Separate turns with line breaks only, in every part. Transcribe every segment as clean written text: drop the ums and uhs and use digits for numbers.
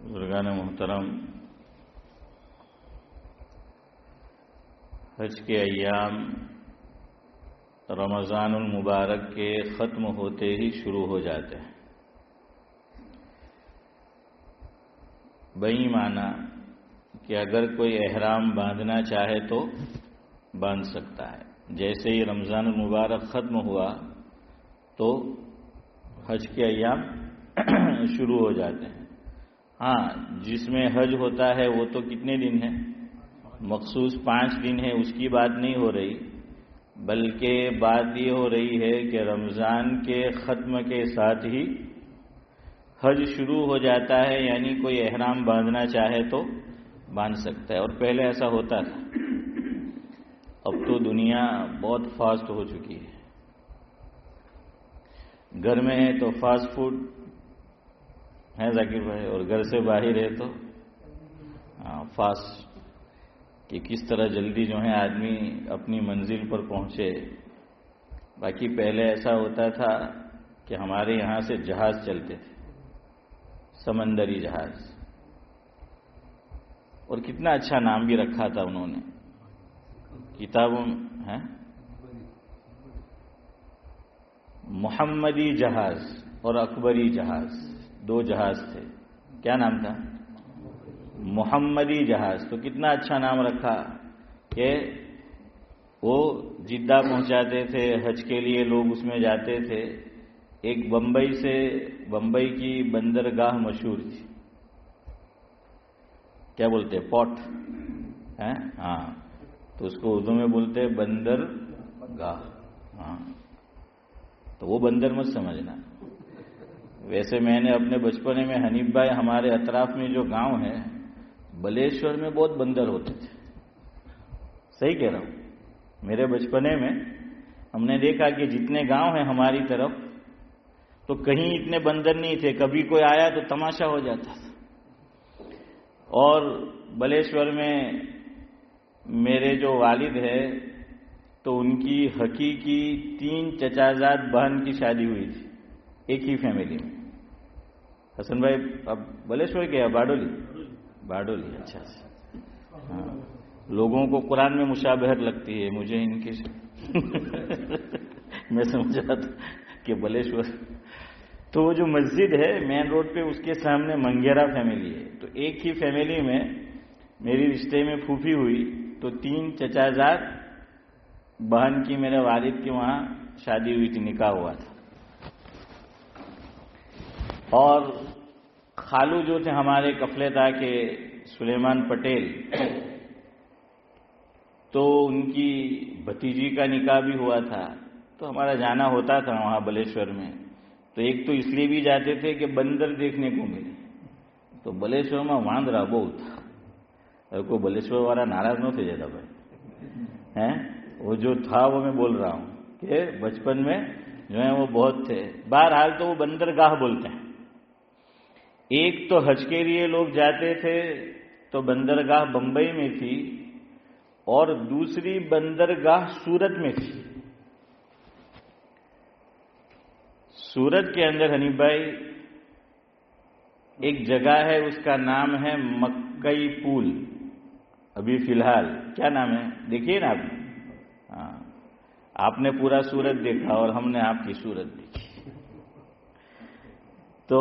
بزرگان محترم، حج کے ایام رمضان المبارک کے ختم ہوتے ہی شروع ہو جاتے ہیں۔ بئی معنی کہ اگر کوئی احرام باندھنا چاہے تو باندھ سکتا ہے۔ جیسے ہی رمضان المبارک ختم ہوا تو حج کے ایام شروع ہو جاتے ہیں۔ ہاں، جس میں حج ہوتا ہے وہ تو کتنے دن ہیں؟ مخصوص 5 دن ہے، اس کی بات نہیں ہو رہی، بلکہ بات یہ ہو رہی ہے کہ رمضان کے ختم کے ساتھ ہی حج شروع ہو جاتا ہے، یعنی کوئی احرام باندھنا چاہے تو باندھ سکتا ہے۔ اور پہلے ایسا ہوتا تھا، اب تو دنیا بہت فاسٹ ہو چکی ہے۔ گھر میں ہے تو فاسٹ فوڈ ہے ذاکر بھائی، اور گھر سے باہر ہے تو فاسٹ، کہ کس طرح جلدی جو ہے آدمی اپنی منزل پر پہنچے۔ باقی پہلے ایسا ہوتا تھا کہ ہمارے یہاں سے جہاز چلتے تھے، سمندری جہاز، اور کتنا اچھا نام بھی رکھا تھا انہوں نے کتابوں ہے، محمدی جہاز اور اکبری جہاز، 2 جہاز تھے۔ کیا نام تھا؟ محمدی جہاز۔ تو کتنا اچھا نام رکھا کہ وہ جدہ پہنچاتے تھے، حج کے لیے لوگ اس میں جاتے تھے۔ ایک بمبئی کی بندرگاہ مشہور تھی، کیا بولتے پورٹ ہے؟ ہاں، تو اس کو اردو میں بولتے بندرگاہ۔ ہاں، تو وہ بندر مت سمجھنا۔ ویسے میں نے اپنے بچپنے میں حنیف بھائی، ہمارے اطراف میں جو گاؤں ہے بلیشور میں بہت بندر ہوتے تھے۔ صحیح کہہ رہا ہوں؟ میرے بچپنے میں ہم نے دیکھا کہ جتنے گاؤں ہیں ہماری طرف، تو کہیں اتنے بندر نہیں تھے، کبھی کوئی آیا تو تماشا ہو جاتا تھا۔ اور بلیشور میں میرے جو والد ہے تو ان کی حقیقی 3 چچازاد بہن کی شادی ہوئی تھی ایک ہی فیملی میں۔ حسن بھائی اب بلیشور کے باڈولی، اچھا ہاں، لوگوں کو قرآن میں مشابہت لگتی ہے، مجھے ان کی میں سمجھ رہا تھا کہ بلیشور، تو وہ جو مسجد ہے مین روڈ پہ، اس کے سامنے منگیرا فیملی ہے۔ تو ایک ہی فیملی میں میری رشتے میں پھوپھی ہوئی، تو 3 چچازاد بہن کی میرے والد کی وہاں شادی ہوئی تھی، نکاح ہوا تھا۔ اور خالو جو تھے ہمارے کفلتا کے سلیمان پٹیل، تو ان کی بھتیجی کا نکاح بھی ہوا تھا، تو ہمارا جانا ہوتا تھا وہاں بلیشور میں۔ تو ایک تو اس لیے بھی جاتے تھے کہ بندر دیکھنے کو ملے، تو بلیشور میں واندرا بہت تھا، اور کوئی بلیشور والا ناراض نہ تھے جاتا بھائی، وہ جو تھا وہ میں بول رہا ہوں کہ بچپن میں جو ہے وہ بہت تھے۔ بہرحال تو وہ بندرگاہ بولتے ہیں۔ ایک تو حج کے لیے لوگ جاتے تھے تو بندرگاہ بمبئی میں تھی، اور دوسری بندرگاہ سورت میں تھی۔ سورت کے اندر حنیف بھائی ایک جگہ ہے، اس کا نام ہے مکئی پول۔ ابھی فی الحال کیا نام ہے دیکھیے نا آپ نے؟ ہاں، آپ نے پورا سورت دیکھا اور ہم نے آپ کی سورت دیکھی۔ تو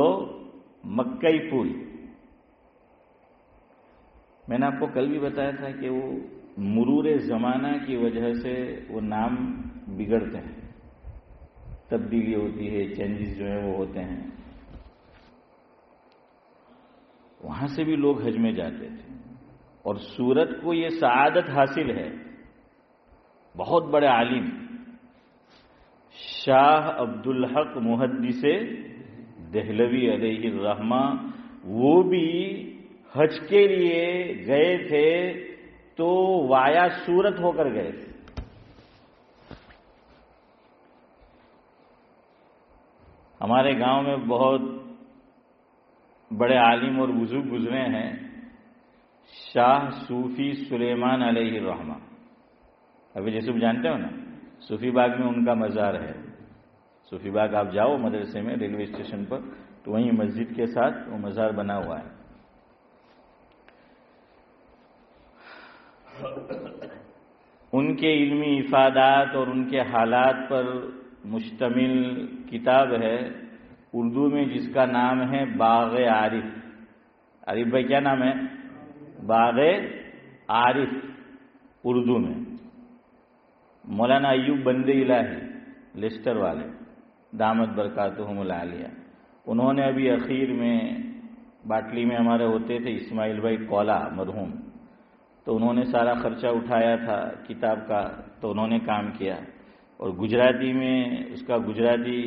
مکئی پول، میں نے آپ کو کل بھی بتایا تھا کہ وہ مرور زمانہ کی وجہ سے وہ نام بگڑتے ہیں، تبدیلی ہوتی ہے، چینجز جو ہیں وہ ہوتے ہیں۔ وہاں سے بھی لوگ حج میں جاتے تھے، اور سورت کو یہ سعادت حاصل ہے، بہت بڑے عالم شاہ عبدالحق محدث دہلوی علیہ الرحمہ، وہ بھی حج کے لیے گئے تھے تو وایا سورت ہو کر گئے تھے۔ ہمارے گاؤں میں بہت بڑے عالم اور بزرگ گزرے ہیں، شاہ صوفی سلیمان علیہ الرحمہ۔ ابھی جیسے جانتے ہو نا، صوفی باغ میں ان کا مزار ہے۔ صوفی باغ آپ جاؤ مدرسے میں ریلوے اسٹیشن پر، تو وہیں مسجد کے ساتھ وہ مزار بنا ہوا ہے۔ ان کے علمی افادات اور ان کے حالات پر مشتمل کتاب ہے اردو میں، جس کا نام ہے باغ عارف. عارف بھائی کیا نام ہے؟ باغ عارف اردو میں. مولانا ایوب بندے الہی لیسٹر والے دامت برکاتہم العالیہ، انہوں نے ابھی اخیر میں باٹلی میں ہمارے ہوتے تھے اسماعیل بھائی کولا مرحوم، تو انہوں نے سارا خرچہ اٹھایا تھا کتاب کا، تو انہوں نے کام کیا. اور گجراتی میں اس کا گجراتی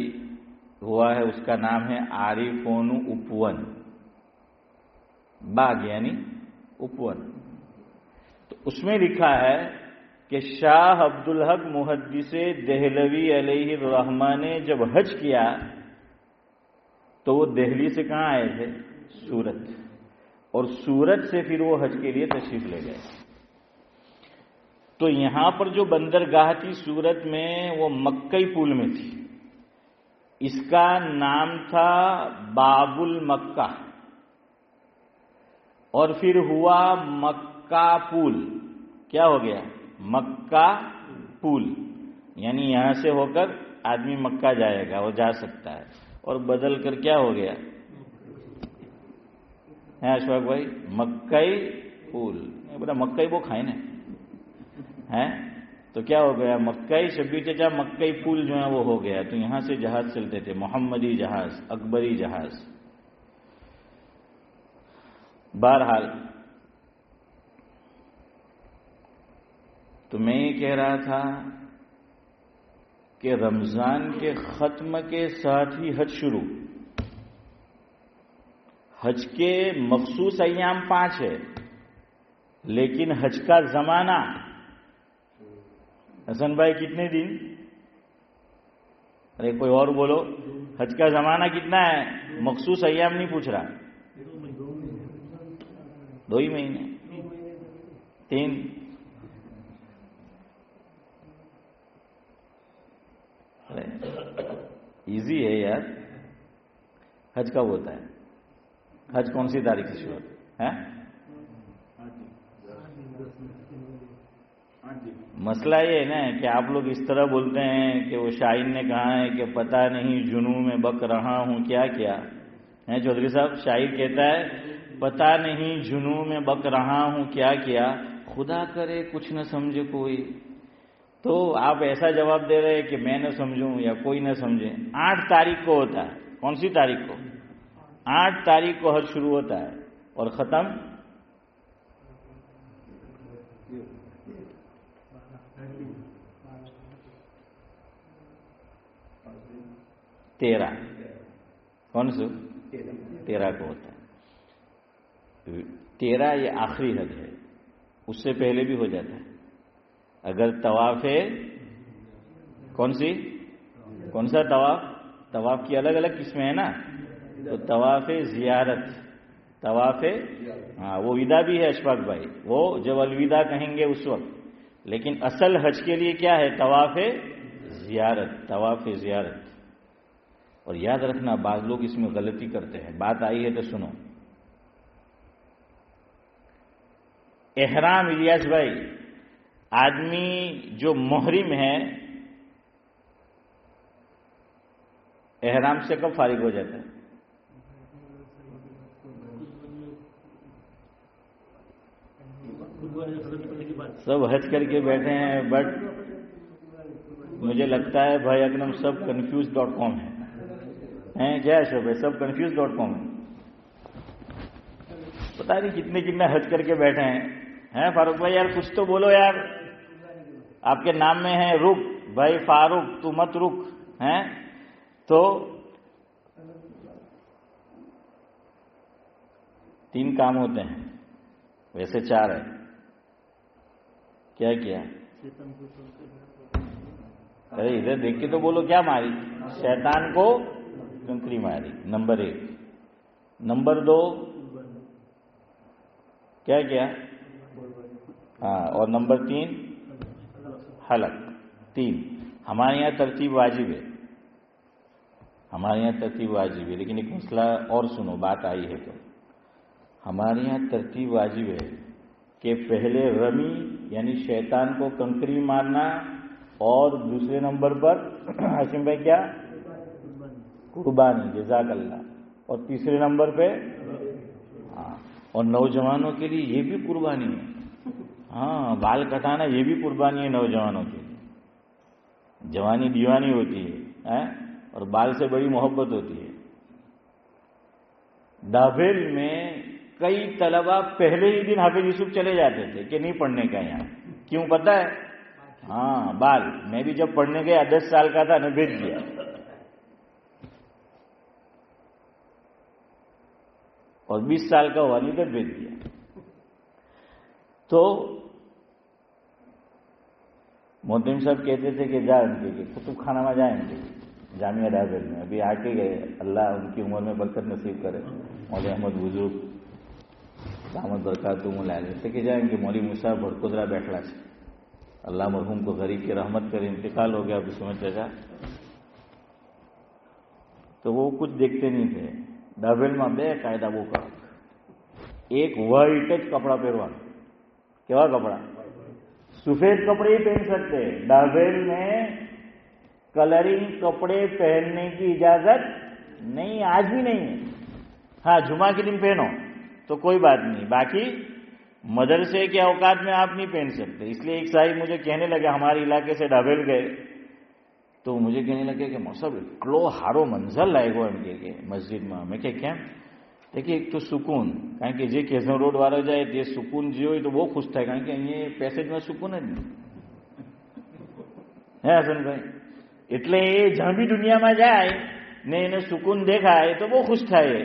ہوا ہے، اس کا نام ہے عارفون اپون، باغ یعنی اپون. تو اس میں لکھا ہے کہ شاہ عبدالحق محدث دہلوی علیہ الرحمہ نے جب حج کیا تو وہ دہلی سے کہاں آئے تھے؟ سورت، اور سورت سے پھر وہ حج کے لیے تشریف لے گئے. تو یہاں پر جو بندرگاہ تھی سورت میں وہ مکئی پول میں تھی، اس کا نام تھا باب المکہ، اور پھر ہوا مکہ پول. کیا ہو گیا؟ مکہ پول، یعنی یہاں سے ہو کر آدمی مکہ جائے گا، وہ جا سکتا ہے. اور بدل کر کیا ہو گیا ہے اشفاق بھائی؟ مکئی پول. بڑا مکئی وہ کھائے نا ہے، تو کیا ہو گیا؟ مکئی شبیر چچا مکئی پول جو ہے وہ ہو گیا. تو یہاں سے جہاز چلتے تھے، محمدی جہاز، اکبری جہاز. بہرحال تو میں یہ کہہ رہا تھا کہ رمضان کے ختم کے ساتھ ہی حج شروع. حج کے مخصوص ایام 5 ہے، لیکن حج کا زمانہ حسن بھائی کتنے دن؟ ارے کوئی اور بولو، حج کا زمانہ کتنا ہے؟ مخصوص ایام نہیں پوچھ رہا. 2 ہی مہینے، 3. ایزی ہے یار. حج کب ہوتا ہے؟ حج کون سی تاریخ سے شروع ہوتا ہے؟ مسئلہ یہ ہے نا کہ آپ لوگ اس طرح بولتے ہیں کہ وہ شاعر نے کہا ہے کہ پتہ نہیں جنوں میں بک رہا ہوں کیا کیا ہے. چودھری صاحب شاعر کہتا ہے پتہ نہیں جنوں میں بک رہا ہوں کیا کیا، خدا کرے کچھ نہ سمجھے کوئی. تو آپ ایسا جواب دے رہے کہ میں نہ سمجھوں یا کوئی نہ سمجھے. 8 تاریخ کو ہوتا ہے. کون سی تاریخ کو؟ 8 تاریخ کو حج شروع ہوتا ہے اور ختم 13. کون سو 13 کو ہوتا ہے. 13 یہ آخری حج ہے، اس سے پہلے بھی ہو جاتا ہے. اگر طواف ہے کون سا طواف؟ طواف کی الگ الگ قسمیں ہیں نا. تو طواف زیارت، طواف وہ ودا بھی ہے اشفاق بھائی، وہ جب الوداع کہیں گے اس وقت. لیکن اصل حج کے لیے کیا ہے؟ طواف زیارت، طواف زیارت. اور یاد رکھنا بعض لوگ اس میں غلطی کرتے ہیں، بات آئی ہے تو سنو. احرام الیاس بھائی، آدمی جو محرم ہے احرام سے کب فارغ ہو جاتا ہے؟ سب حج کر کے بیٹھے ہیں، بٹ مجھے لگتا ہے بھائی اکنم سب confused.com ہیں. کیا شب ہے؟ سب confused.com ہے. پتہ نہیں کتنے حج کر کے بیٹھے ہیں. فاروق بھائی یار کچھ تو بولو یار، آپ کے نام میں ہے رک بھائی فاروق، تو مت رک ہیں. تو 3 کام ہوتے ہیں، ویسے 4 ہے. کیا کیا؟ ارے ادھر دیکھ کے تو بولو. کیا ماری؟ شیطان کو کنکری ماری، نمبر 1. نمبر 2 کیا کیا؟ اور نمبر 3 حلق. 3 ہمارے یہاں ترتیب واجب ہے، لیکن ایک مسئلہ اور سنو، بات آئی ہے تو ہمارے یہاں ترتیب واجب ہے، کہ پہلے رمی یعنی شیطان کو کنکری مارنا، اور دوسرے نمبر پر ہاشم بھائی کیا؟ قربانی، جزاک اللہ، اور تیسرے نمبر پہ اور نوجوانوں کے لیے یہ بھی قربانی ہے، بال کٹانا یہ بھی قربانی ہے نوجوانوں کے لیے۔ جوانی دیوانی ہوتی ہے اور بال سے بڑی محبت ہوتی ہے۔ ڈابھیل میں کئی طلبہ پہلے ہی دن حافظ یوسف چلے جاتے تھے کہ نہیں پڑھنے کا یہاں، کیوں پتہ ہے؟ بال، میں بھی جب پڑھنے گیا 10 سال کا تھا، نے بھیج دیا، اور 20 سال کا ہوا نہیں تو بھیج دیا۔ تو محتم صاحب کہتے تھے کہ جا ان کے کتب خانہ میں جائیں گے جامعہ ڈابھیل میں، ابھی آ کے گئے، اللہ ان کی عمر میں برکت نصیب کرے، مولوی احمد بزرگ دامت برکاتہم العالیہ کہ جائیں گے مولوی موسیٰ بھڑکودرا بیٹھلا سے، اللہ مرحوم کو غریب کی رحمت کرے، انتقال ہو گیا ابھی سمجھ جگہ۔ تو وہ کچھ دیکھتے نہیں تھے، ڈابھیل میں بے قاعدہ وہ کا ایک وائٹ کپڑا پہروا، کیا کپڑا؟ سفید کپڑے ہی پہن سکتے، ڈابھیل میں کلرنگ کپڑے پہننے کی اجازت نہیں، آج بھی نہیں ہے۔ ہاں جمعہ کے دن پہنو تو کوئی بات نہیں، باقی مدرسے کے اوقات میں آپ نہیں پہن سکتے۔ اس لیے ایک صاحب مجھے کہنے لگے، ہمارے علاقے سے ڈابھیل گئے تو مجھے کہنے لگے کہ موسیٰ اتلو ہارو منظر لائے گو એમ કે મસ્જિદમાં। મેં કે કેમ? કે એક તો સુકૂન, કારણ કે જે કેઝન રોડ વાળો જાય તે સુકૂન જે હોય તો બહુ ખુશ થાય, કારણ કે અહીંયા પેસેજમાં સુકૂન જ નહીં, હે હસનભાઈ? એટલે એ જ્યાં બી દુનિયામાં જાય ને એને સુકૂન દેખાય તો બહુ ખુશ થાય।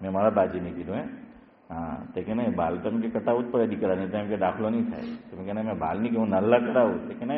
મેં મારા બાજી નહીં કીધું તે કે ના બાલ તો કે કટાવું જ પડે દીકરા, નહીં તો એમ કે દાખલો નહીં થાય। તો મેં કે ના મેં બાલ નહીં, કે હું નલ્લા કરાવું, તો કે ના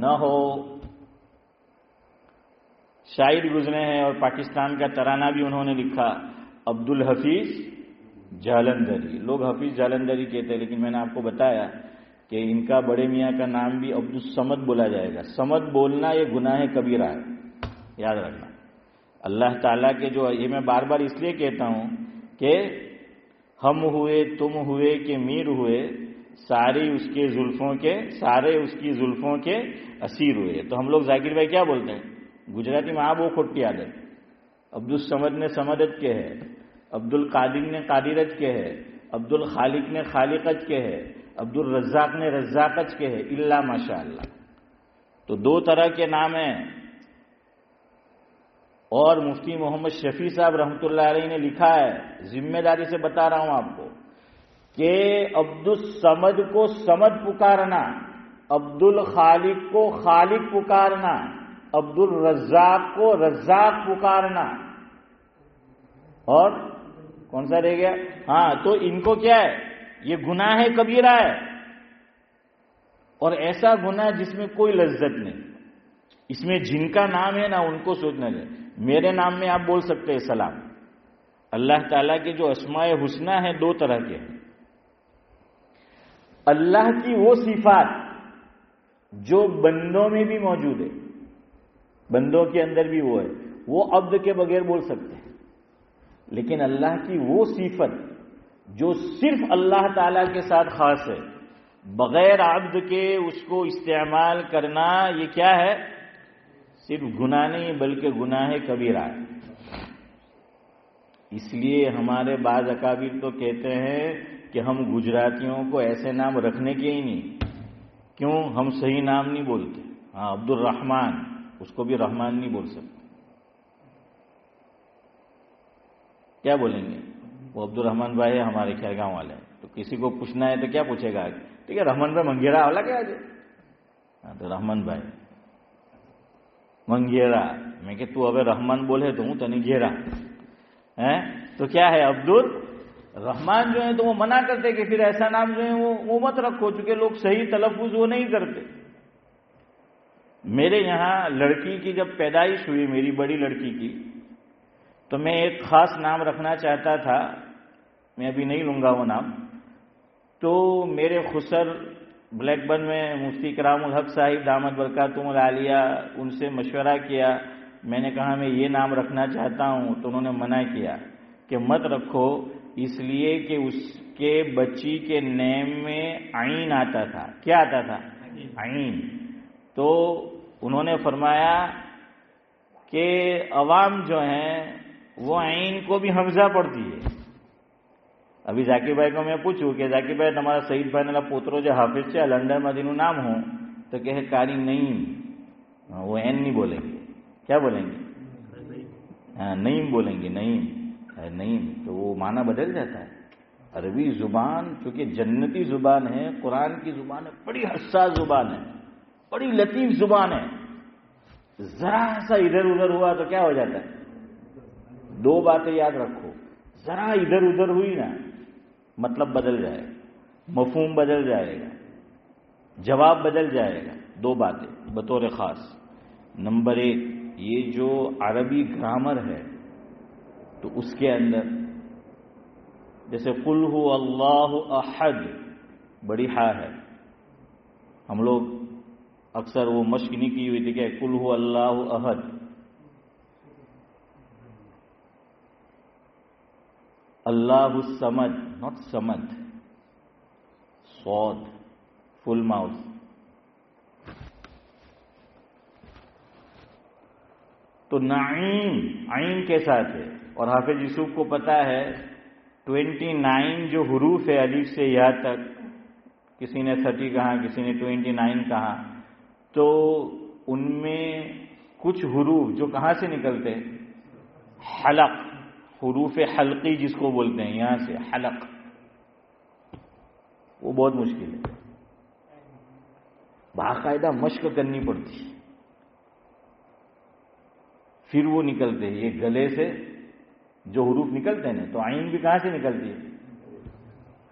نہ ہو. شاعر گزرے ہیں اور پاکستان کا ترانہ بھی انہوں نے لکھا، عبد الحفیظ جالندھری. لوگ حفیظ جالندھری کہتے ہیں، لیکن میں نے آپ کو بتایا کہ ان کا بڑے میاں کا نام بھی عبد الصمد بولا جائے گا. صمد بولنا یہ گناہ کبیرہ ہے، یاد رکھنا. اللہ تعالیٰ کے جو، یہ میں بار بار اس لیے کہتا ہوں کہ ہم ہوئے، تم ہوئے کہ میر ہوئے، سارے اس کی زلفوں کے اسیر ہوئے. تو ہم لوگ ذاکر بھائی کیا بولتے ہیں گجراتی میں؟ وہ کھوٹی عادت. عبد الصمد نے سمدت کے ہے، عبد القادر نے قادرت کے ہے، عبد الخالق نے خالقت کے ہے، عبد الرزاق نے رزاقت کے ہے، الا ماشاء اللہ. تو دو طرح کے نام ہیں. اور مفتی محمد شفیع صاحب رحمۃ اللہ علیہ نے لکھا ہے، ذمہ داری سے بتا رہا ہوں آپ کو، کہ عبد الصمد کو صمد پکارنا، عبد الخالق کو خالق پکارنا، عبد الرزاق کو رزاق پکارنا، اور کون سا رہ گیا؟ ہاں، تو ان کو کیا ہے؟ یہ گناہ کبیرہ ہے، اور ایسا گناہ جس میں کوئی لذت نہیں. اس میں جن کا نام ہے نا ان کو سوچنا چاہیے. میرے نام میں آپ بول سکتے ہیں سلام. اللہ تعالیٰ کے جو اسماء حسنہ ہیں دو طرح کے ہیں. اللہ کی وہ صفات جو بندوں میں بھی موجود ہے، بندوں کے اندر بھی وہ ہے، وہ عبد کے بغیر بول سکتے ہیں. لیکن اللہ کی وہ صفت جو صرف اللہ تعالیٰ کے ساتھ خاص ہے، بغیر عبد کے اس کو استعمال کرنا، یہ کیا ہے؟ صرف گناہ نہیں بلکہ گناہ کبیرہ ہے. اس لیے ہمارے بعض اکابر تو کہتے ہیں کہ ہم گجراتیوں کو ایسے نام رکھنے کے ہی نہیں. کیوں؟ ہم صحیح نام نہیں بولتے. ہاں، عبد الرحمن، اس کو بھی رحمان نہیں بول سکتے. کیا بولیں گے؟ وہ عبد الرحمن بھائی ہے، ہمارے کھیرگاؤں والے ہیں. تو کسی کو پوچھنا ہے تو کیا پوچھے گا؟ ٹھیک ہے، رحمان بھائی منگیرا والا کیا ہے؟ ہاں، تو رحمان بھائی منگیرا. میں کہ تو ابھی رحمان بولے تو ہوں تو نہیں گھیرا ہے. تو کیا ہے؟ عبد الرحمان جو ہے تو وہ منع کرتے کہ پھر ایسا نام جو ہے وہ مت رکھو، چونکہ لوگ صحیح تلفظ وہ نہیں کرتے. میرے یہاں لڑکی کی جب پیدائش ہوئی، میری بڑی لڑکی کی، تو میں ایک خاص نام رکھنا چاہتا تھا. میں ابھی نہیں لوں گا وہ نام. تو میرے خسر بلیک بن میں مفتی کرام الحق صاحب دامت برکاتہم العالیہ، ان سے مشورہ کیا. میں نے کہا میں یہ نام رکھنا چاہتا ہوں، تو انہوں نے منع کیا کہ مت رکھو، اس لیے کہ اس کے بچی کے نیم میں عین آتا تھا. کیا آتا تھا؟ عین. تو انہوں نے فرمایا کہ عوام جو ہیں وہ عین کو بھی حمزہ پڑھتی ہے. ابھی ذاکر بھائی کو میں پوچھوں کہ ذاکر بھائی تمہارا سعید بھائی نے پوترو جو حافظ سے لنڈن مدینو نام ہوں، تو کہ کاری نہیں، وہ این نہیں بولیں گے. کیا بولیں گے؟ نعیم بولیں گے. نعیم تو وہ معنی بدل جاتا ہے. عربی زبان چونکہ جنتی زبان ہے، قرآن کی زبان ہے، بڑی حساس زبان ہے، بڑی لطیف زبان ہے. ذرا سا ادھر ادھر ہوا تو کیا ہو جاتا ہے؟ دو باتیں یاد رکھو، ذرا ادھر ادھر ہوئی نا مطلب بدل جائے گا، مفہوم بدل جائے گا، جواب بدل جائے گا. دو باتیں بطور خاص. نمبر ایک، یہ جو عربی گرامر ہے تو اس کے اندر جیسے قل هو اللہ احد، بڑی ہا ہے. ہم لوگ اکثر وہ مشق نہیں کی ہوئی تھی کہ قل هو اللہ احد. اللہ الصمد، not Samad, Saad full mouse. تو نعیم عین کے ساتھ ہے. اور حافظ یوسف کو پتا ہے 29 جو حروف ہے الف سے یا تک، کسی نے 30 کہا، کسی نے 29 کہا، تو ان میں کچھ حروف جو کہاں سے نکلتے؟ حلق، حروف حلقی جس کو بولتے ہیں، یہاں سے حلق. وہ بہت مشکل ہے، باقاعدہ مشق کرنی پڑتی، پھر وہ نکلتے ہیں. یہ گلے سے جو حروف نکلتے ہیں نا، تو عین بھی کہاں سے نکلتی ہے؟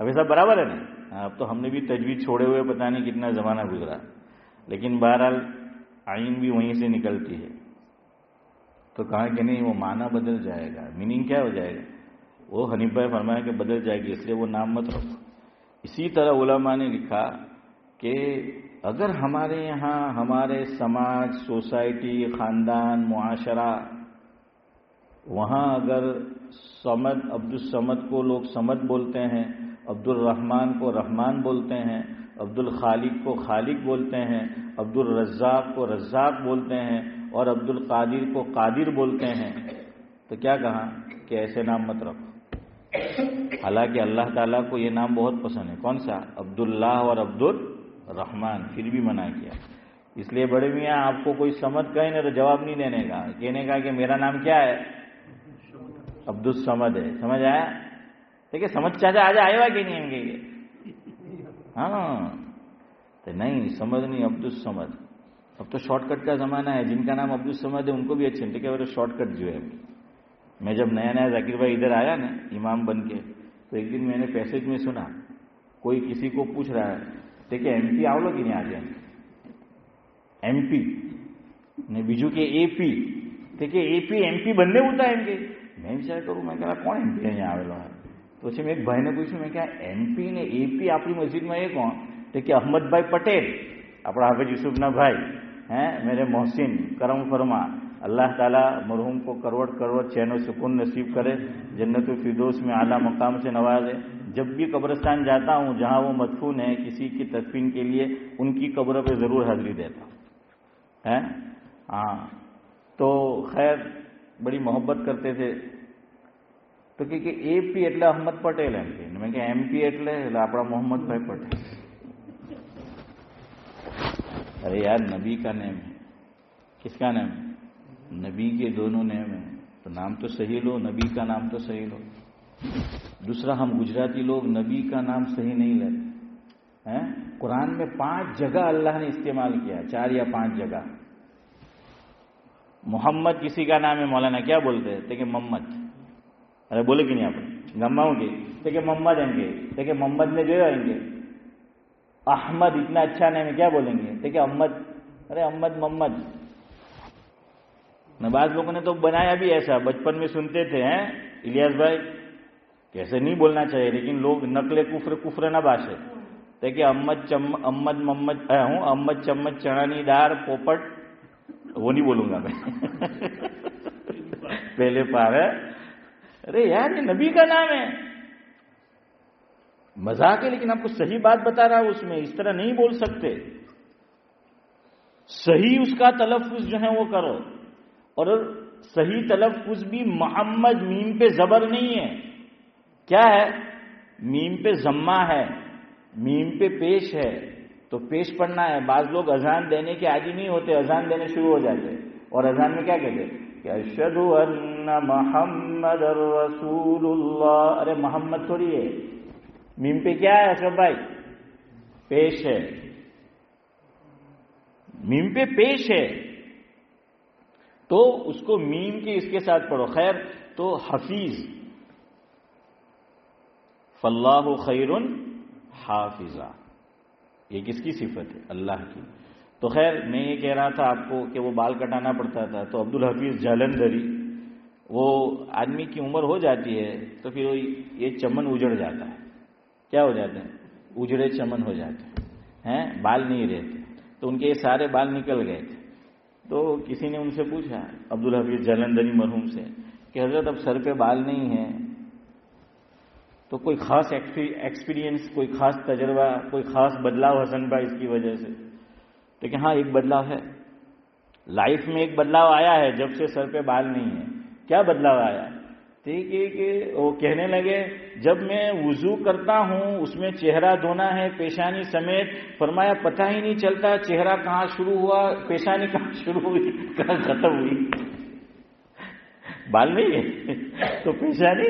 ابھی سب برابر ہے نا. اب تو ہم نے بھی تجوید چھوڑے ہوئے پتہ نہیں کتنا زمانہ گزرا، لیکن بہرحال عین بھی وہیں سے نکلتی ہے. تو کہا کہ نہیں وہ معنی بدل جائے گا, میننگ کیا ہو جائے گا, وہ حنیف بھائی فرمایا کہ بدل جائے گی, اس لیے وہ نام مت رکھو. اسی طرح علماء نے لکھا کہ اگر ہمارے یہاں ہمارے سماج, سوسائٹی, خاندان, معاشرہ, وہاں اگر صمد, عبد الصمد کو لوگ صمد بولتے ہیں, عبد الرحمن کو رحمان بولتے ہیں, عبد الخالق کو خالق بولتے ہیں, عبد الرزاق کو رزاق بولتے ہیں, اور عبد القادر کو قادر بولتے ہیں, تو کیا کہا کہ ایسے نام مت رکھو. حالانکہ اللہ تعالیٰ کو یہ نام بہت پسند ہے. کون سا؟ عبداللہ اور عبد الرحمن. پھر بھی منع کیا. اس لیے بڑے میاں آپ کو کوئی سمجھ کہیں نہ تو جواب نہیں دینے کا, کہنے کا کہ میرا نام کیا ہے, عبد الصمد ہے. سمجھ آیا؟ دیکھیں سمجھ چاچا آج آئے ہوا کہ نہیں ہم کے, ہاں تو نہیں سمجھ نہیں, عبد الصمد. اب تو شارٹ کٹ کا زمانہ ہے, جن کا نام عبد الصمد ہے ان کو بھی اچھے ٹھیک ہے, وہ شارٹ کٹ جو ہے. میں جب نیا نیا ذاکر بھائی ادھر آیا نا امام بن کے, تو ایک دن میں نے پیسج میں سنا کوئی کسی کو پوچھ رہا ہے دیکھیں ایم پی آؤ لو کہ نہیں آگے, ایم پی نے بیجو کہ اے پی, دیکھیں اے پی ایم پی بننے ہوتا ہے. ایم کے میں وچار کروں, میں کہا کون ایم پی ہے یہاں آویلو ہے. تو اچھا میں ایک بھائی نے پوچھا, میں کہا ایم پی نے اے پی اپنی مسجد میں یہ کون, دیکھیں احمد بھائی پٹیل, اپنا حافظ یوسف نا بھائی ہیں, میرے محسن کرم فرما, اللہ تعالیٰ مرحوم کو کروڑ کروڑ چین و سکون نصیب کرے, جنت الفردوس میں اعلیٰ مقام سے نوازے. جب بھی قبرستان جاتا ہوں جہاں وہ مدفون ہے کسی کی تدفین کے لیے, ان کی قبر پہ ضرور حاضری دیتا ہوں. ہاں تو خیر بڑی محبت کرتے تھے. تو کہ اے پی એટલે احمد پٹیل એમ કે, મેં કે એમ પી એટલે આપણા મોહમ્મદભાઈ પટેલ. ارے یار نبی کا نیم ہے, کس کا نام ہے, نبی کے دونوں نیم ہیں, تو نام تو صحیح لو, نبی کا نام تو صحیح لو. دوسرا ہم گجراتی لوگ نبی کا نام صحیح نہیں لیتے ہیں. قرآن میں 5 جگہ اللہ نے استعمال کیا, 4 یا 5 جگہ. محمد کسی کا نام ہے, مولانا کیا بولتے ہیں, دیکھیں محمد, ارے بولے کہ نہیں آپ گماؤں گے, دیکھیں محمد ہیں گے, دیکھیں محمد نے جو آئیں گے. احمد اتنا اچھا نام ہے, کیا بولیں گے, دیکھیں احمد, ارے احمد محمد. بعض لوگوں نے تو بنایا بھی ایسا, بچپن میں سنتے تھے ہیں الیاس بھائی کیسے نہیں بولنا چاہیے, لیکن لوگ نقل کفر نہ باشے. دیکھیں احمد محمد ہوں, احمد چمچ چڑانی دار پوپٹ, وہ نہیں بولوں گا میں پہلے پار ہے. ارے یار یہ نبی کا نام ہے, مذاق ہے, لیکن آپ کو صحیح بات بتا رہا ہوں, اس میں اس طرح نہیں بول سکتے. صحیح اس کا تلفظ جو ہے وہ کرو, اور صحیح تلفظ بھی محمد میم پہ زبر نہیں ہے, کیا ہے, میم پہ ضمہ ہے, میم پہ پیش ہے, تو پیش پڑھنا ہے. بعض لوگ اذان دینے کے عادی نہیں ہوتے, اذان دینے شروع ہو جاتے, اور اذان میں کیا کہتے کہ اشہدو ان محمد رسول اللہ. ارے محمد تھوڑی ہے, میم پہ کیا ہے اشرف بھائی, پیش ہے, میم پہ پیش ہے, تو اس کو میم کے اس کے ساتھ پڑھو. خیر تو حفیظ, فاللہ خیر حافظہ, یہ کس کی صفت ہے, اللہ کی. تو خیر میں یہ کہہ رہا تھا آپ کو کہ وہ بال کٹانا پڑتا تھا, تو عبد الحفیظ جالندھری, وہ آدمی کی عمر ہو جاتی ہے تو پھر یہ چمن اجڑ جاتا ہے. کیا ہو جاتے ہیں, اجڑے چمن ہو جاتے ہیں, بال نہیں رہتے. تو ان کے یہ سارے بال نکل گئے تھے. تو کسی نے ان سے پوچھا عبد الحفیظ جالندھری مرحوم سے کہ حضرت اب سر پہ بال نہیں ہیں, تو کوئی خاص ایکسپیرینس, کوئی خاص تجربہ, کوئی خاص بدلاؤ حسن بھائی اس کی وجہ سے؟ تو کہ ہاں ایک بدلاؤ ہے, لائف میں ایک بدلاؤ آیا ہے جب سے سر پہ بال نہیں ہے. کیا بدلاؤ آیا؟ ٹھیک ہے کہ وہ کہنے لگے جب میں وضو کرتا ہوں اس میں چہرہ دھونا ہے پیشانی سمیت, فرمایا پتہ ہی نہیں چلتا چہرہ کہاں شروع ہوا, پیشانی کہاں شروع ہوئی, کہاں ختم ہوئی. بال نہیں ہے تو پیشانی,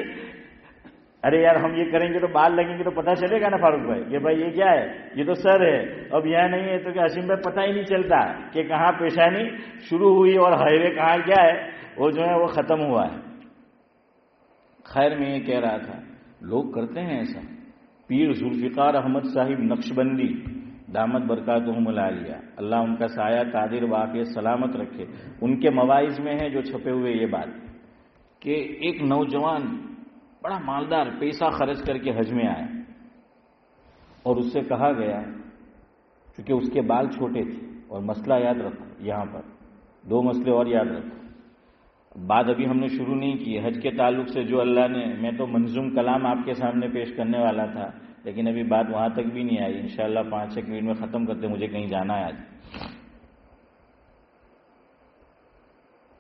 ارے یار ہم یہ کریں گے تو بال لگیں گے تو پتہ چلے گا نا فاروق بھائی کہ بھائی یہ کیا ہے, یہ تو سر ہے, اب یہاں نہیں ہے. تو کہ حسین بھائی پتہ ہی نہیں چلتا کہ کہاں پیشانی شروع ہوئی اور ہائی وے کہاں کیا ہے وہ جو ہے وہ ختم ہوا ہے. خیر میں یہ کہہ رہا تھا لوگ کرتے ہیں ایسا. پیر ذوالفقار احمد صاحب نقشبندی دامت برکاتہم العالیہ، اللہ ان کا سایہ قادر باقی سلامت رکھے، ان کے مواعظ میں ہے جو چھپے ہوئے یہ بات کہ ایک نوجوان بڑا مالدار پیسہ خرچ کر کے حج میں آیا اور اس سے کہا گیا، کیونکہ اس کے بال چھوٹے تھے، اور مسئلہ یاد رکھو یہاں پر 2 مسئلے اور یاد رکھو، بات ابھی ہم نے شروع نہیں کی حج کے تعلق سے جو اللہ نے، میں تو منظوم کلام آپ کے سامنے پیش کرنے والا تھا لیکن ابھی بات وہاں تک بھی نہیں آئی، انشاءاللہ 5-6 منٹ میں ختم کرتے، مجھے کہیں جانا ہے آج۔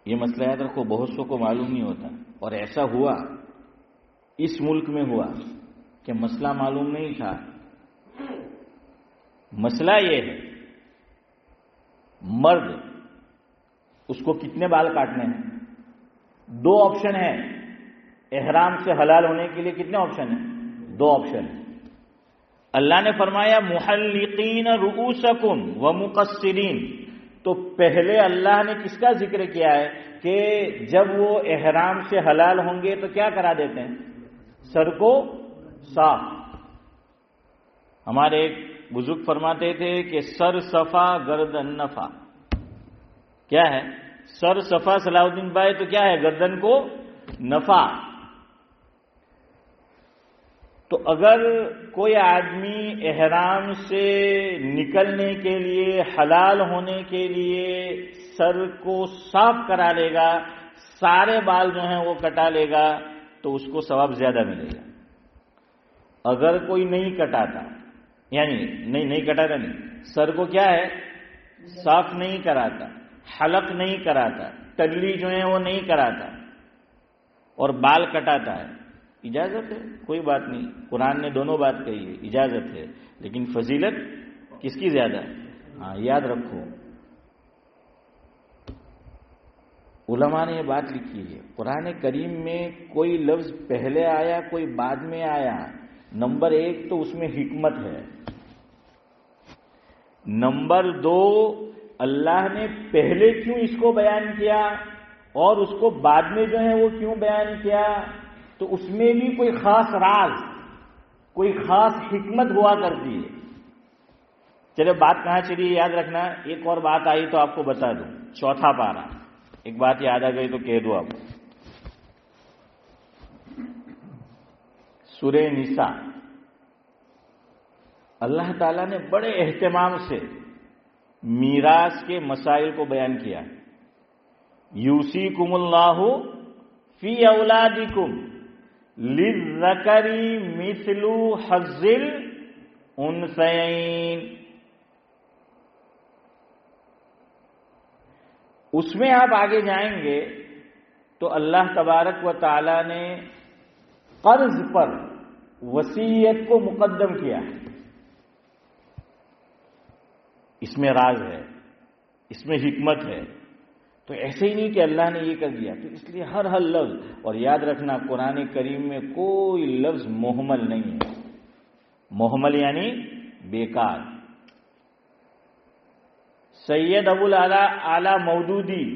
یہ مسئلہ یاد رکھو، بہت سو کو معلوم نہیں ہوتا، اور ایسا ہوا اس ملک میں ہوا کہ مسئلہ معلوم نہیں تھا۔ مسئلہ یہ ہے مرد اس کو کتنے بال کاٹنے ہیں؟ 2 آپشن ہیں، احرام سے حلال ہونے کے لیے کتنے آپشن ہیں؟ 2 آپشن ہیں۔ اللہ نے فرمایا محلقین رؤوسکم ومقصرین، تو پہلے اللہ نے کس کا ذکر کیا ہے کہ جب وہ احرام سے حلال ہوں گے تو کیا کرا دیتے ہیں؟ سر کو صاف۔ ہمارے ایک بزرگ فرماتے تھے کہ سر صفا گردن نفا، کیا ہے؟ سر صفا صلاح الدین بھائی تو کیا ہے؟ گردن کو نفع۔ تو اگر کوئی آدمی احرام سے نکلنے کے لیے، حلال ہونے کے لیے سر کو صاف کرا لے گا، سارے بال جو ہیں وہ کٹا لے گا تو اس کو ثواب زیادہ ملے گا۔ اگر کوئی نہیں کٹاتا، یعنی نہیں کٹاتا، نہیں، سر کو کیا ہے؟ صاف نہیں کراتا، حلق نہیں کراتا، ٹلی جو ہے وہ نہیں کراتا اور بال کٹاتا ہے، اجازت ہے، کوئی بات نہیں، قرآن نے دونوں بات کہی ہے، اجازت ہے، لیکن فضیلت کس کی زیادہ ہے؟ ہاں یاد رکھو، علماء نے یہ بات لکھی ہے، قرآن کریم میں کوئی لفظ پہلے آیا کوئی بعد میں آیا، نمبر 1 تو اس میں حکمت ہے، نمبر 2 اللہ نے پہلے کیوں اس کو بیان کیا اور اس کو بعد میں جو ہے وہ کیوں بیان کیا، تو اس میں بھی کوئی خاص راز، کوئی خاص حکمت ہوا کرتی ہے۔ چلے بات کہاں چلی یاد رکھنا، ایک اور بات آئی تو آپ کو بتا دوں، 4 پارہ، ایک بات یاد آ گئی تو کہہ دو آپ، سورہ نساء، اللہ تعالیٰ نے بڑے اہتمام سے میراث کے مسائل کو بیان کیا۔ یوصیکم اللہ فی اولادکم للذکر مثل حظ الانثیین، اس میں آپ آگے جائیں گے تو اللہ تبارک و تعالی نے قرض پر وصیت کو مقدم کیا، اس میں راز ہے، اس میں حکمت ہے، تو ایسے ہی نہیں کہ اللہ نے یہ کر دیا، تو اس لیے ہر لفظ، اور یاد رکھنا قرآن کریم میں کوئی لفظ محمل نہیں ہے، محمل یعنی بیکار۔ سید ابو اعلی مودودی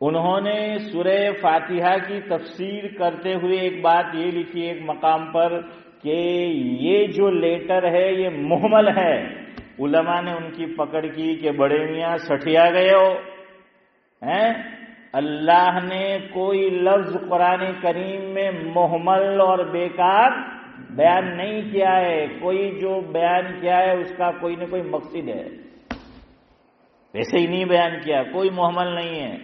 انہوں نے سورہ فاتحہ کی تفسیر کرتے ہوئے ایک بات یہ لکھی ایک مقام پر کہ یہ جو لیٹر ہے یہ محمل ہے، علماء نے ان کی پکڑ کی کہ بڑے میاں سٹھیا گئے ہو، اللہ نے کوئی لفظ قرآن کریم میں محمل اور بیکار بیان نہیں کیا ہے، کوئی جو بیان کیا ہے اس کا کوئی نہ کوئی مقصد ہے، ویسے ہی نہیں بیان کیا، کوئی محمل نہیں ہے،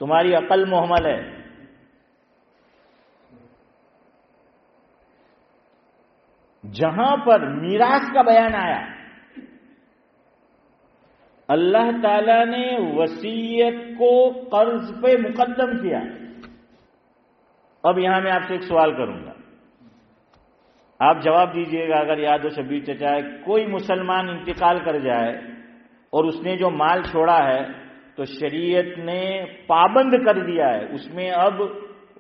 تمہاری عقل محمل ہے۔ جہاں پر میراث کا بیان آیا اللہ تعالی نے وصیت کو قرض پہ مقدم کیا۔ اب یہاں میں آپ سے ایک سوال کروں گا، آپ جواب دیجئے گا اگر یاد ہو شبیر چچا، کوئی مسلمان انتقال کر جائے اور اس نے جو مال چھوڑا ہے تو شریعت نے پابند کر دیا ہے، اس میں اب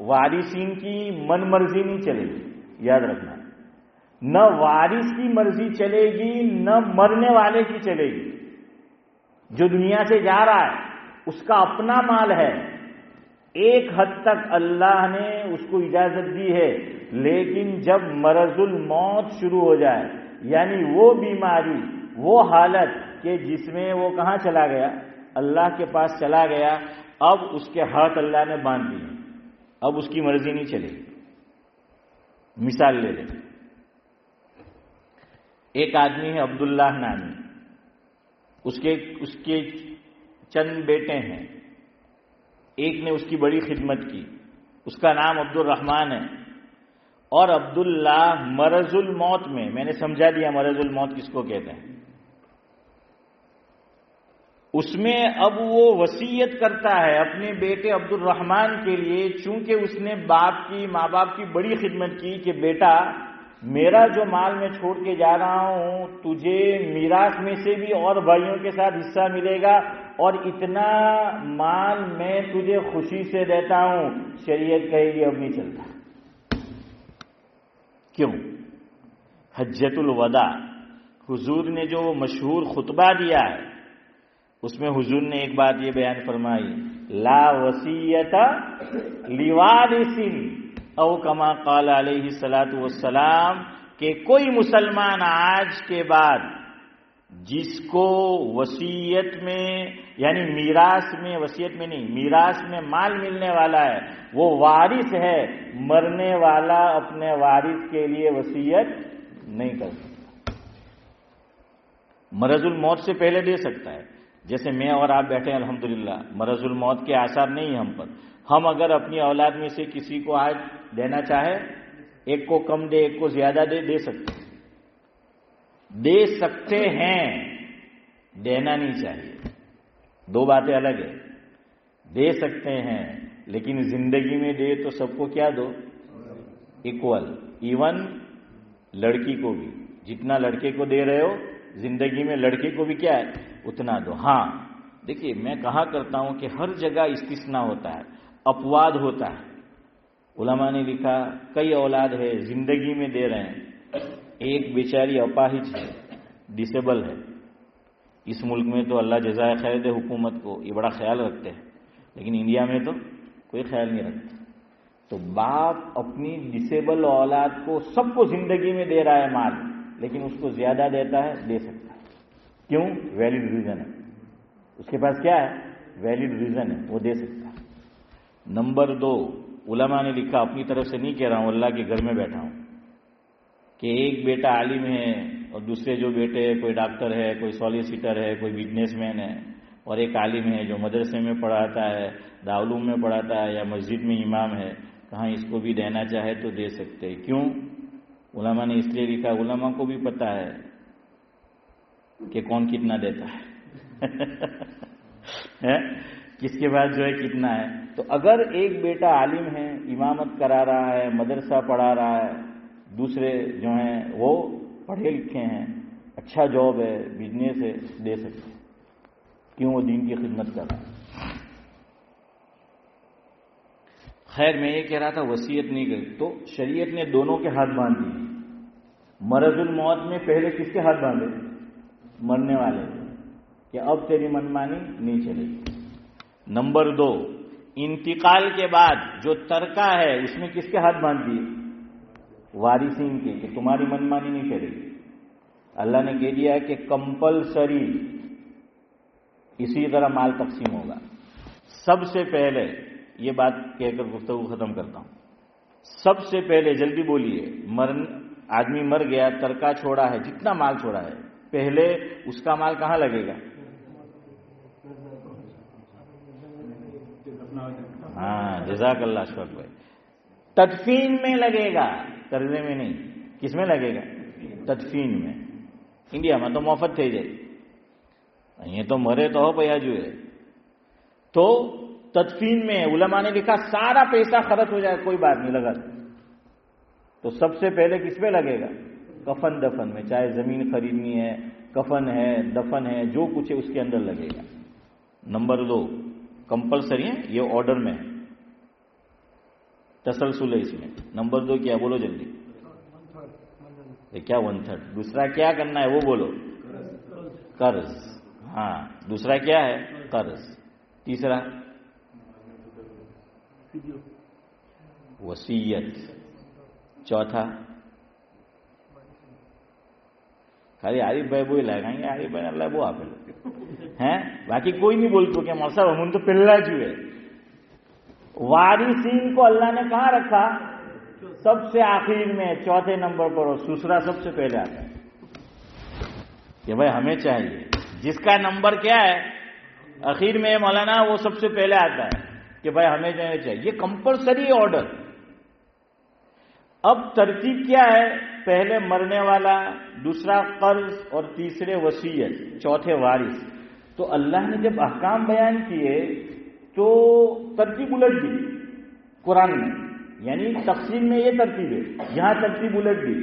وارثین کی من مرضی نہیں چلے گی، یاد رکھنا، نہ وارث کی مرضی چلے گی نہ مرنے والے کی چلے گی، جو دنیا سے جا رہا ہے اس کا اپنا مال ہے، ایک حد تک اللہ نے اس کو اجازت دی ہے، لیکن جب مرض الموت شروع ہو جائے یعنی وہ بیماری، وہ حالت کہ جس میں وہ کہاں چلا گیا؟ اللہ کے پاس چلا گیا، اب اس کے ہاتھ اللہ نے باندھ دیے، اب اس کی مرضی نہیں چلے گی۔ مثال لے لیں، ایک آدمی ہے عبداللہ نامی، اس کے چند بیٹے ہیں، ایک نے اس کی بڑی خدمت کی، اس کا نام عبد الرحمن ہے، اور عبداللہ مرض الموت میں نے سمجھا دیا مرض الموت کس کو کہتے ہیں، اس میں اب وہ وصیت کرتا ہے اپنے بیٹے عبد الرحمن کے لیے، چونکہ اس نے ماں باپ کی بڑی خدمت کی کہ بیٹا میرا جو مال میں چھوڑ کے جا رہا ہوں تجھے میراث میں سے بھی اور بھائیوں کے ساتھ حصہ ملے گا، اور اتنا مال میں تجھے خوشی سے دیتا ہوں، شریعت کہے گی اب نہیں چلتا۔ کیوں؟ حجۃ الوداع حضور نے جو مشہور خطبہ دیا ہے اس میں حضور نے ایک بات یہ بیان فرمائی، لا وصیت لوارث او کما قال علیہ الصلوۃ والسلام، کہ کوئی مسلمان آج کے بعد جس کو وصیت میں یعنی میراث میں، وصیت میں نہیں، میراث میں مال ملنے والا ہے، وہ وارث ہے، مرنے والا اپنے وارث کے لیے وصیت نہیں کر سکتا۔ مرض الموت سے پہلے دے سکتا ہے، جیسے میں اور آپ بیٹھے ہیں الحمدللہ، مرض الموت کے آثار نہیں ہیں ہم پر، ہم اگر اپنی اولاد میں سے کسی کو آج دینا چاہے، ایک کو کم دے ایک کو زیادہ دے سکتے ہیں، دینا نہیں چاہیے، دو باتیں الگ ہیں۔ دے سکتے ہیں لیکن زندگی میں دے تو سب کو کیا دو؟ ایکول، ایون لڑکی کو بھی جتنا لڑکے کو دے رہے ہو زندگی میں لڑکے کو بھی کیا ہے اتنا دو۔ ہاں دیکھیے میں کہا کرتا ہوں کہ ہر جگہ استثناء ہوتا ہے، اپواد ہوتا ہے۔ علماء نے لکھا کئی اولاد ہے زندگی میں دے رہے ہیں، ایک بیچاری اپاہج ہے، ڈسیبل ہے، اس ملک میں تو اللہ جزائے خیر دے حکومت کو، یہ بڑا خیال رکھتے ہیں، لیکن انڈیا میں تو کوئی خیال نہیں رکھتا۔ تو باپ اپنی ڈسیبل اولاد کو سب کو زندگی میں دے رہا ہے مال، لیکن اس کو زیادہ دیتا ہے، دے سکتا ہے، کیوں؟ ویلڈ ریزن ہے، اس کے پاس کیا ہے؟ ویلڈ ریزن ہے، وہ دے سکتا ہے۔ نمبر 2، علماء نے لکھا، اپنی طرف سے نہیں کہہ رہا ہوں، اللہ کے گھر میں بیٹھا ہوں، کہ ایک بیٹا عالم ہے اور دوسرے جو بیٹے کوئی ڈاکٹر ہے، کوئی سالیسیٹر ہے، کوئی بزنس مین ہے، اور ایک عالم ہے جو مدرسے میں پڑھاتا ہے، دارالعلوم میں پڑھاتا ہے یا مسجد میں امام ہے، کہاں اس کو بھی دینا چاہے تو دے سکتے ہیں۔ کیوں؟ علماء نے اس لیے لکھا، علماء کو بھی پتا ہے کہ کون کتنا دیتا ہے کس کے بعد جو ہے کتنا ہے۔ تو اگر ایک بیٹا عالم ہے، امامت کرا رہا ہے، مدرسہ پڑھا رہا ہے، دوسرے جو ہیں وہ پڑھے لکھے ہیں، اچھا جاب ہے، بزنس ہے، دے سکتے ہیں، کیوں؟ وہ دین کی خدمت کر رہا ہے۔ خیر میں یہ کہہ رہا تھا وصیت نہیں کی تو شریعت نے دونوں کے ہاتھ باندھ دیے۔ مرض الموت میں پہلے کس کے ہاتھ باندھے؟ مرنے والے، کہ اب تیری منمانی نہیں چلے گی۔ نمبر 2، انتقال کے بعد جو ترکہ ہے اس میں کس کے ہاتھ باندھ دیے؟ وارثین کے، کہ تمہاری منمانی نہیں چلے گی۔ اللہ نے کہہ دیا کہ کمپلسری اسی طرح مال تقسیم ہوگا۔ سب سے پہلے یہ بات کہہ کر گفتگو ختم کرتا ہوں، سب سے پہلے جلدی بولیے، آدمی مر گیا، ترکہ چھوڑا ہے، جتنا مال چھوڑا ہے، پہلے اس کا مال کہاں لگے گا؟ ہاں جزاک اللہ اشفاق بھائی، تدفین میں لگے گا، قرضے میں نہیں۔ کس میں لگے گا؟ تدفین میں۔ انڈیا میں تو مفت تھے جائے، یہ تو مرے تو ہو پیا جو ہے، تو تدفین میں علماء نے لکھا سارا پیسہ خرچ ہو جائے کوئی بات نہیں لگا، تو سب سے پہلے کس پہ لگے گا؟ کفن دفن میں، چاہے زمین خریدنی ہے، کفن ہے، دفن ہے، جو کچھ ہے اس کے اندر لگے گا۔ نمبر 2 کمپلسری ہے، یہ آرڈر میں ہے، تسلسل ہے اس میں۔ نمبر 2 کیا؟ بولو جلدی، کیا 1/3؟ دوسرا کیا کرنا ہے وہ بولو؟ قرض، ہاں دوسرا کیا ہے؟ قرض۔ تیسرا وصیت، چوتھا خالی عارف بھائی وہی لگائیں گے، عارف بھائی اللہ وہ آپ ہیں، باقی کوئی نہیں بولتے کہ مول صاحب ہم تو پہلا جو ہے. وارثین کو اللہ نے کہاں رکھا؟ سب سے آخر میں، چوتھے نمبر پر، اور سسرا سب سے پہلے آتا ہے کہ بھائی ہمیں چاہیے. جس کا نمبر کیا ہے اخیر میں مولانا، وہ سب سے پہلے آتا ہے کہ بھائی ہمیں چاہیے. یہ کمپلسری آرڈر. اب ترتیب کیا ہے؟ پہلے مرنے والا، دوسرا قرض، اور تیسرے وصیت، چوتھے وارث. تو اللہ نے جب احکام بیان کیے تو ترتیب الٹ دی قرآن میں، یعنی تقسیم میں یہ ترتیب ہے، یہاں ترتیب الٹ دی.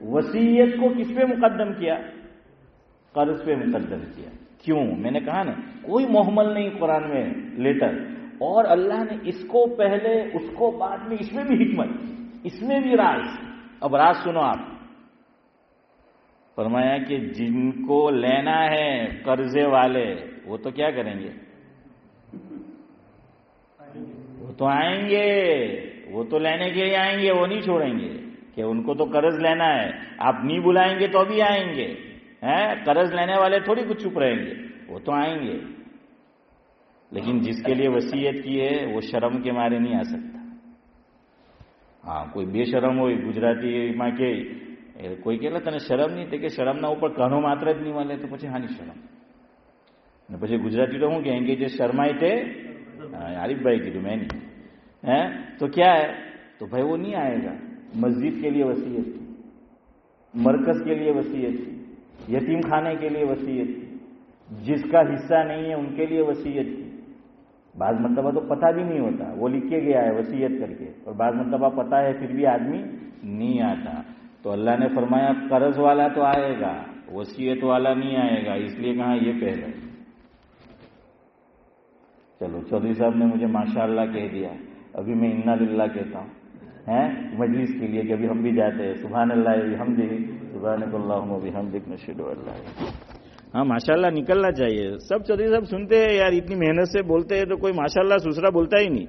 وصیت کو کس پہ مقدم کیا؟ قرض پہ مقدم کیا. کیوں؟ میں نے کہا نا کوئی محمل نہیں قرآن میں لیٹر، اور اللہ نے اس کو پہلے اس کو بعد میں، اس میں بھی حکمت، اس میں بھی راز. اب راز سنو آپ. فرمایا کہ جن کو لینا ہے قرضے والے، وہ تو کیا کریں گے؟ وہ تو آئیں گے، وہ تو لینے کے لیے آئیں گے، وہ نہیں چھوڑیں گے کہ ان کو تو قرض لینا ہے. آپ نہیں بلائیں گے تو بھی آئیں گے. قرض لینے والے تھوڑی کچھ چپ رہیں گے، وہ تو آئیں گے. لیکن جس کے لیے وصیت کی ہے وہ شرم کے مارے نہیں آ سکتا. ہاں کوئی بے شرم ہوئی گجراتی ماں کے کوئی کہلا تને શરમ નહીં તે કે શરમના ઉપર ઘણો માત્ર જ નહીં મળે તો પછી હાની શરમ. ને પછી ગુજરાતી તો શું કહે કે જે શરમાય તે આરીફભાઈ કીધું મેં નહીં. تو کیا ہے؟ تو بھائی وہ نہیں آئے گا. مسجد کے لیے وصیت تھی، مرکز کے لیے وصیت تھی، یتیم خانے کے لیے وصیت تھی، جس کا حصہ نہیں ہے ان کے لیے وصیت تھی. بعض مرتبہ تو پتہ بھی نہیں ہوتا، وہ لکھ کے گیا ہے وصیت کر کے، اور بعض مرتبہ پتہ ہے پھر بھی آدمی نہیں آتا. تو اللہ نے فرمایا قرض والا تو آئے گا، وصیت والا نہیں آئے گا، اس لیے کہا یہ پہلے. چلو چودھری صاحب نے مجھے ماشاءاللہ کہہ دیا، ابھی میں انا للہ کہتا ہوں مجلس کے لیے کہ ابھی ہم بھی جاتے ہیں. سبحان اللہ بحمدہ، سبحانک اللہم وبحمدک، نشہد ان لا الہ الا انت. ہاں ماشاءاللہ نکلنا چاہیے. سب چودھری صاحب سنتے ہیں یار، اتنی محنت سے بولتے ہیں تو کوئی ماشاءاللہ دوسرا بولتا ہی نہیں.